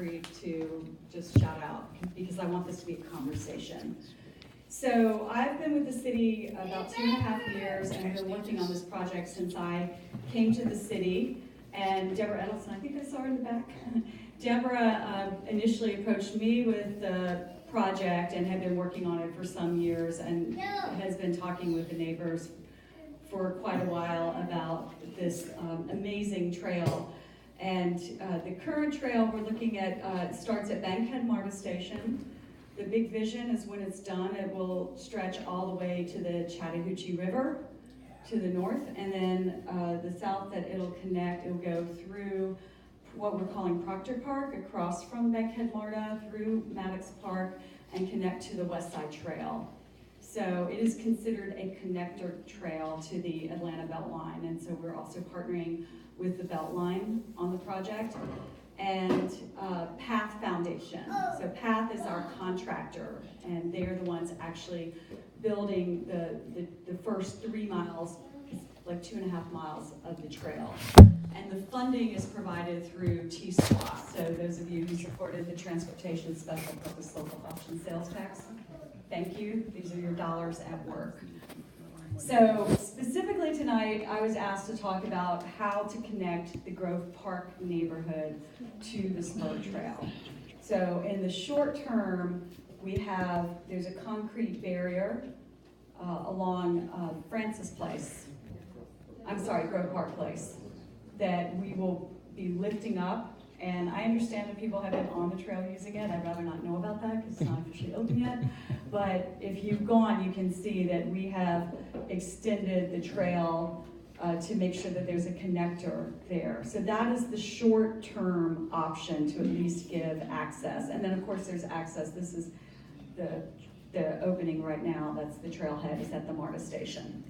free to just shout out because I want this to be a conversation. So I've been with the city about 2.5 years, and I've been working on this project since I came to the city. And Deborah Edelson, I think I saw her in the back. Deborah initially approached me with the project and had been working on it for some years and has been talking with the neighbors for quite a while about this amazing trail. And the current trail we're looking at starts at Bankhead MARTA Station. The big vision is when it's done, it will stretch all the way to the Chattahoochee River to the north, and then the south that it'll connect, it'll go through what we're calling Proctor Park, across from Bankhead MARTA, through Maddox Park, and connect to the West Side Trail. So it is considered a connector trail to the Atlanta Beltline, and so we're also partnering with the Beltline on the project. And Path Foundation. So Path is our contractor, and they're the ones actually building the first 3 miles, like 2.5 miles of the trail. And the funding is provided through T-SWA. So those of you who supported the Transportation Special Purpose Local Option Sales Tax, thank you. These are your dollars at work. So specifically tonight, I was asked to talk about how to connect the Grove Park neighborhood to the Spur Trail. So in the short term, there's a concrete barrier along Grove Park Place, that we will be lifting up. And I understand that people have been on the trail using it. I'd rather not know about that because it's not officially open yet. But if you've gone, you can see that we have extended the trail to make sure that there's a connector there. So that is the short-term option to at least give access. And then of course there's access. This is the opening right now. That's the trailhead, is at the MARTA station.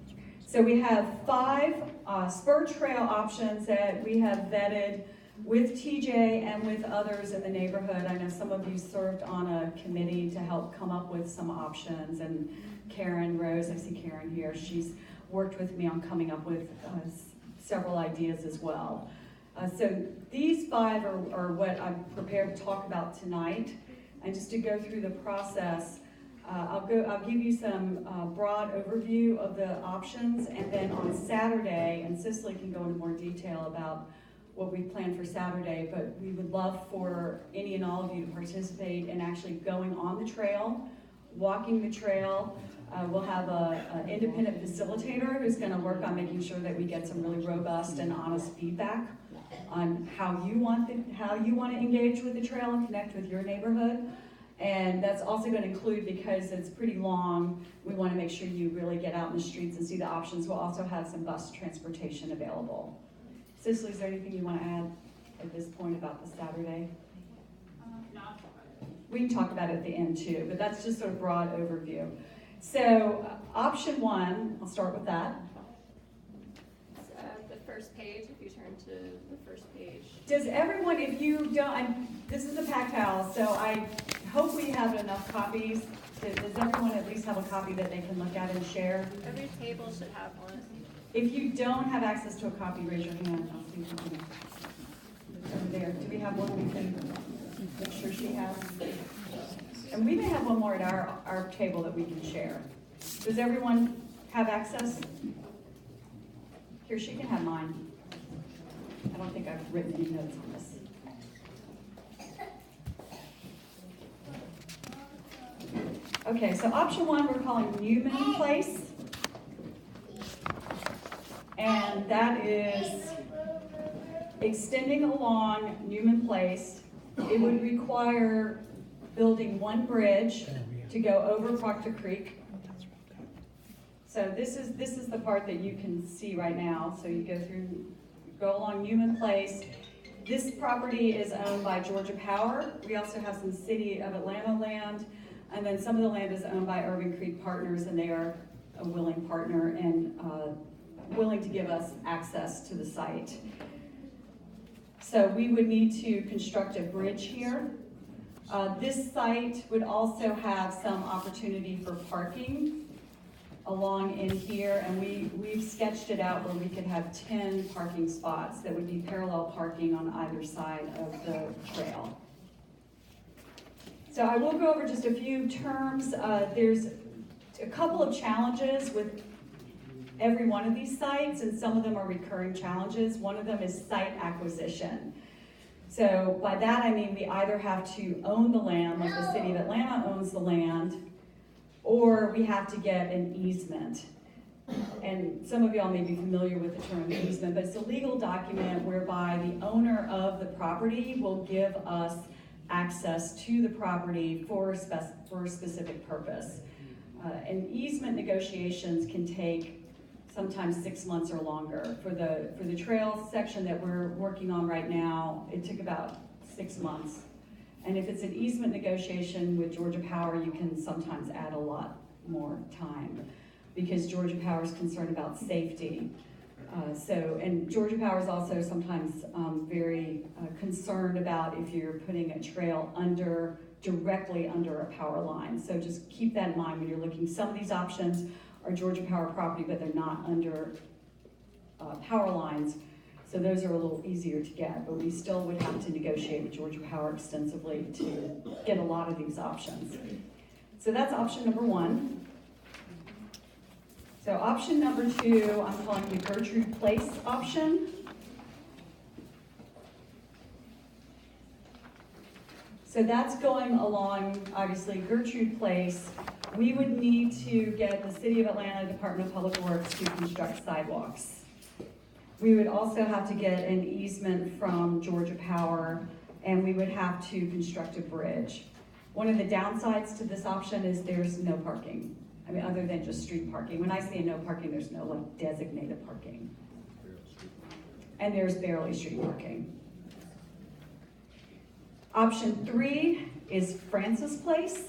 So we have 5 spur trail options that we have vetted with TJ and with others in the neighborhood. I know some of you served on a committee to help come up with some options, and Karen Rose, I see Karen here, she's worked with me on coming up with several ideas as well. So these 5 are what I'm prepared to talk about tonight. And just to go through the process, I'll give you some broad overview of the options, and then on Saturday, and Cicely can go into more detail about what we plan for Saturday, but we would love for any and all of you to participate in actually going on the trail, walking the trail. We'll have an independent facilitator who's going to work on making sure that we get some really robust and honest feedback on how you want to engage with the trail and connect with your neighborhood. And that's also going to include, because it's pretty long, we want to make sure you really get out in the streets and see the options. We'll also have some bus transportation available. Cicely, is there anything you want to add at this point about the Saturday? We can talk about it at the end too, but that's just a broad overview. So option 1, I'll start with that. It's the first page, if you turn to the first page. Does everyone, if you don't, this is a packed house, so I hope we have enough copies. Does everyone at least have a copy that they can look at and share? Every table should have one. If you don't have access to a copy, raise your hand. I'll see something over there. Do we have one we can make sure she has? And we may have one more at our table that we can share. Does everyone have access? Here, she can have mine. I don't think I've written any notes on this. Okay, so option 1 we're calling Newman Place. And that is extending along Newman Place. It would require building 1 bridge to go over Proctor Creek. So this is the part that you can see right now. So you go along Newman Place. This property is owned by Georgia Power. We also have some City of Atlanta land, and then some of the land is owned by Urban Creek Partners, and they are a willing partner and willing to give us access to the site. So we would need to construct a bridge here. This site would also have some opportunity for parking along in here, and we've sketched it out where we could have 10 parking spots that would be parallel parking on either side of the trail. So I will go over just a few terms. There's a couple of challenges with every one of these sites, and some of them are recurring challenges. One of them is site acquisition. So by that I mean we either have to own the land, like the city of Atlanta owns the land, or we have to get an easement. And some of y'all may be familiar with the term easement, but it's a legal document whereby the owner of the property will give us access to the property for a specific purpose. And easement negotiations can take sometimes 6 months or longer. For the trail section that we're working on right now, it took about 6 months. And if it's an easement negotiation with Georgia Power, you can sometimes add a lot more time because Georgia Power is concerned about safety. And Georgia Power is also sometimes very concerned about if you're putting a trail directly under a power line. So just keep that in mind when you're looking. Some of these options are Georgia Power property, but they're not under power lines. So those are a little easier to get, but we still would have to negotiate with Georgia Power extensively to get a lot of these options. So that's option number one. So option number two, I'm calling the Gertrude Place option. So that's going along, obviously, Gertrude Place. We would need to get the City of Atlanta Department of Public Works to construct sidewalks. We would also have to get an easement from Georgia Power, and we would have to construct a bridge. One of the downsides to this option is there's no parking. I mean, other than just street parking. When I say no parking, there's no like designated parking. And there's barely street parking. Option three is Francis Place.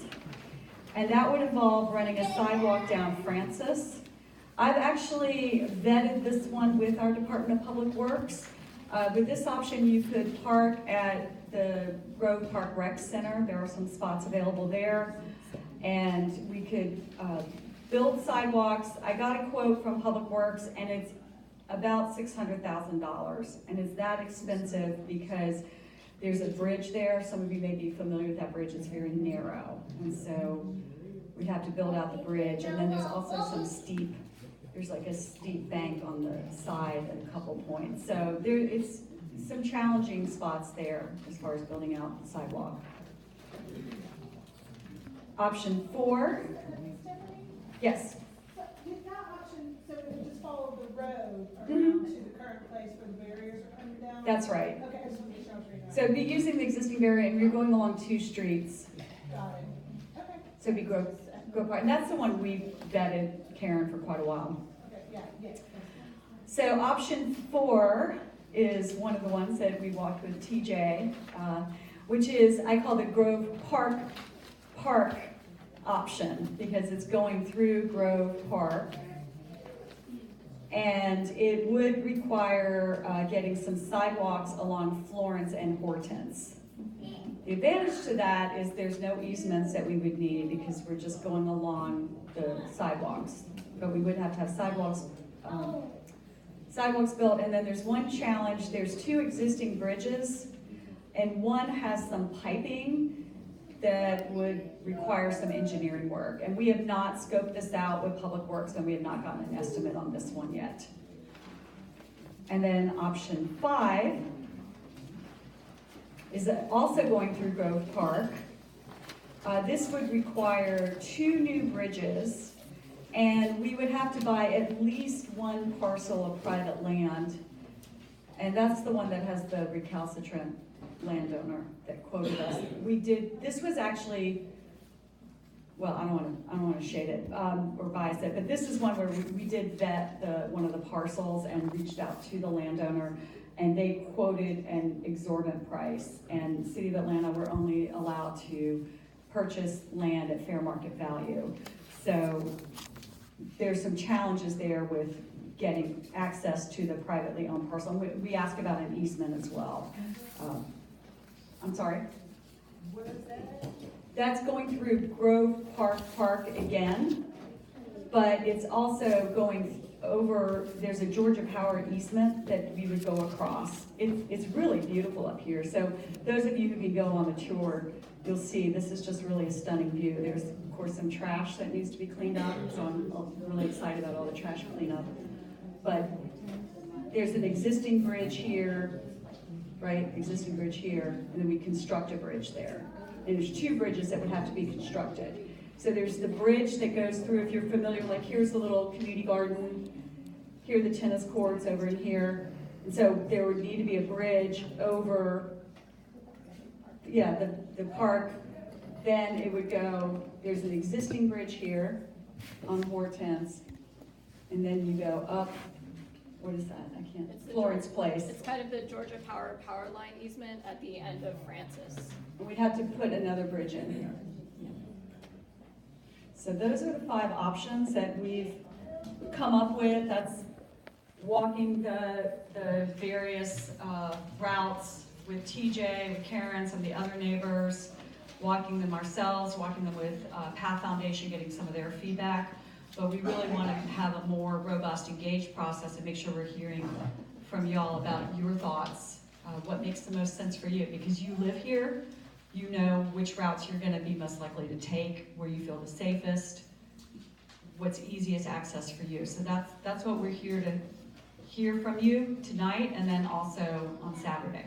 And that would involve running a sidewalk down Francis. I've actually vetted this one with our Department of Public Works. With this option, you could park at the Grove Park Rec Center. There are some spots available there. And we could build sidewalks. I got a quote from Public Works, and it's about $600,000. And it's that expensive because there's a bridge there. Some of you may be familiar with that bridge. It's very narrow. And so we'd have to build out the bridge. And then there's also there's like a steep bank on the side at a couple points. So it's some challenging spots there as far as building out the sidewalk. Option four. Yes. So with that option, so it would just follow the road around to the current place where the barriers are coming down? That's right. Okay, I just want to make sure I was reading that. So it'd be using the existing barrier, and you're going along 2 streets. Got it. Okay. So it'd be Grove Park. And that's the one we've vetted, Karen, for quite a while. Okay, yeah. So option 4 is one of the ones that we walked with TJ, which is, I call the Grove Park option, because it's going through Grove Park. And it would require getting some sidewalks along Florence and Hortense. The advantage to that is there's no easements that we would need because we're just going along the sidewalks. But we would have to have sidewalks built. And then there's one challenge. There's 2 existing bridges, and one has some piping that would require some engineering work. And we have not scoped this out with Public Works, and we have not gotten an estimate on this one yet. And then option 5 is also going through Grove Park. This would require 2 new bridges, and we would have to buy at least 1 parcel of private land. And that's the one that has the recalcitrant landowner that quoted us. This was actually, well, I don't want to shade it or bias it, but this is one where we did vet one of the parcels and reached out to the landowner, and they quoted an exorbitant price. And the City of Atlanta were only allowed to purchase land at fair market value. So there's some challenges there with getting access to the privately owned parcel. And we ask about an easement as well. I'm sorry? Where is that? That's going through Grove Park again, but it's also going there's a Georgia Power easement that we would go across. It's really beautiful up here. So those of you who can go on the tour, you'll see this is just really a stunning view. There's, of course, some trash that needs to be cleaned up, so I'm really excited about all the trash cleanup. But there's an existing bridge here, right? Existing bridge here, and then we construct a bridge there. And there's two bridges that would have to be constructed. So there's the bridge that goes through, if you're familiar, like here's the little community garden, here are the tennis courts over in here. And so there would need to be a bridge over, yeah, the park. Then it would go, there's an existing bridge here on Hortense. And then you go up, what is that? I can't, It's the Florence Place. It's kind of the Georgia power line easement at the end of Francis. We'd have to put another bridge in here. So those are the 5 options that we've come up with. That's walking the various routes with TJ, with Karen, some of the other neighbors, walking them ourselves, walking them with Path Foundation, getting some of their feedback. But we really want to have a more robust, engaged process and make sure we're hearing from y'all about your thoughts, what makes the most sense for you, because you live here. You know which routes you're going to be most likely to take, where you feel the safest, what's easiest access for you. So that's what we're here to hear from you tonight, and then also on Saturday.